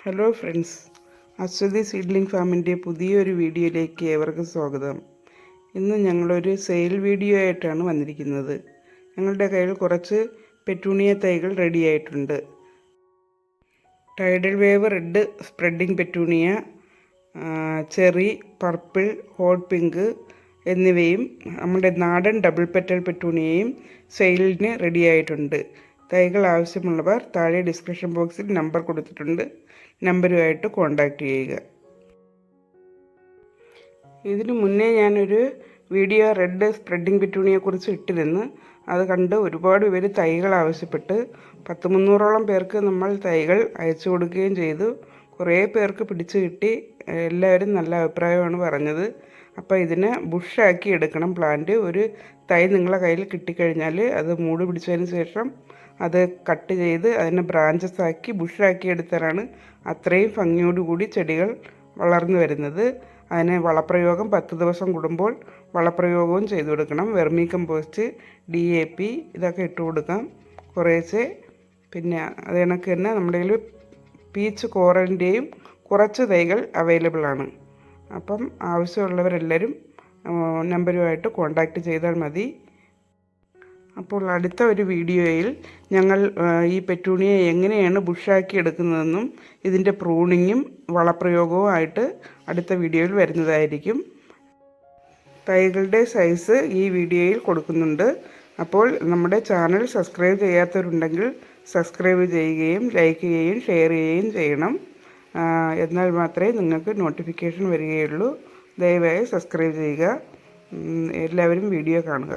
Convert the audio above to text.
Hello friends, Aswathy seedling ഫാമിൻ്റെ പുതിയൊരു വീഡിയോയിലേക്ക് ഏവർക്കും സ്വാഗതം. ഇന്ന് ഞങ്ങളൊരു സെയിൽ വീഡിയോ ആയിട്ടാണ് വന്നിരിക്കുന്നത്. ഞങ്ങളുടെ കയ്യിൽ കുറച്ച് പെറ്റൂണിയ തൈകൾ റെഡി ആയിട്ടുണ്ട്. Tidal wave red spreading petunia, cherry, purple, hot pink എന്നിവയും നമ്മുടെ നാടൻ ഡബിൾ പെറ്റൽ പെറ്റൂണിയയും സെയിലിന് റെഡി ആയിട്ടുണ്ട്. തൈകൾ ആവശ്യമുള്ളവർ താഴെ ഡിസ്ക്രിപ്ഷൻ ബോക്സിൽ നമ്പർ കൊടുത്തിട്ടുണ്ട്. നമ്പറുമായിട്ട് കോൺടാക്റ്റ് ചെയ്യുക. ഇതിനു മുന്നേ ഞാനൊരു വീഡിയോ റെഡ് സ്പ്രെഡിംഗ് പെറ്റൂണിയെക്കുറിച്ച് ഇട്ടിരുന്നു. അത് കണ്ട് ഒരുപാട് പേര് തൈകൾ ആവശ്യപ്പെട്ട് 300ഓളം പേർക്ക് നമ്മൾ തൈകൾ അയച്ചു കൊടുക്കുകയും ചെയ്തു. കുറേ പേർക്ക് പിടിച്ചു കിട്ടി. എല്ലാവരും നല്ല അഭിപ്രായമാണ് പറഞ്ഞത്. അപ്പോൾ ഇതിനെ ബുഷാക്കി എടുക്കണം. പ്ലാന്റ് ഒരു തൈ നിങ്ങളെ കയ്യിൽ കിട്ടിക്കഴിഞ്ഞാൽ അത് മൂട് പിടിച്ചതിന് ശേഷം അത് കട്ട് ചെയ്ത് അതിനെ ബ്രാഞ്ചസ് ആക്കി ബുഷാക്കി എടുത്താലാണ് അത്രയും ഭംഗിയോടുകൂടി ചെടികൾ വളർന്നു വരുന്നത്. അതിന് വളപ്രയോഗം 10 ദിവസം കൂടുമ്പോൾ വളപ്രയോഗവും ചെയ്തു കൊടുക്കണം. വെർമി കമ്പോസ്റ്റ്, DAP ഇതൊക്കെ ഇട്ട് കൊടുക്കാം കുറേശ്ശെ. പിന്നെ അത് കണക്ക് തന്നെ നമ്മുടെ കയ്യിൽ പീച്ച് കോറലിൻ്റെയും കുറച്ച് തൈകൾ അവൈലബിൾ ആണ്. അപ്പം ആവശ്യമുള്ളവരെല്ലാവരും നമ്പറുമായിട്ട് കോൺടാക്റ്റ് ചെയ്താൽ മതി. അപ്പോൾ അടുത്ത ഒരു വീഡിയോയിൽ ഞങ്ങൾ ഈ പെറ്റൂണിയ എങ്ങനെയാണ് ബുഷാക്കി എടുക്കുന്നതെന്നും ഇതിൻ്റെ പ്രൂണിങ്ങും വളപ്രയോഗവും ആയിട്ട് അടുത്ത വീഡിയോയിൽ വരുന്നതായിരിക്കും. തൈകളുടെ സൈസ് ഈ വീഡിയോയിൽ കൊടുക്കുന്നുണ്ട്. അപ്പോൾ നമ്മുടെ ചാനൽ സബ്സ്ക്രൈബ് ചെയ്യാത്തവരുണ്ടെങ്കിൽ സബ്സ്ക്രൈബ് ചെയ്യുകയും ലൈക്ക് ചെയ്യുകയും ഷെയർ ചെയ്യുകയും ചെയ്യണം. എന്നാൽ മാത്രമേ നിങ്ങൾക്ക് നോട്ടിഫിക്കേഷൻ വരികയുള്ളൂ. ദയവായി സബ്സ്ക്രൈബ് ചെയ്യുക. എല്ലാവരും വീഡിയോ കാണുക.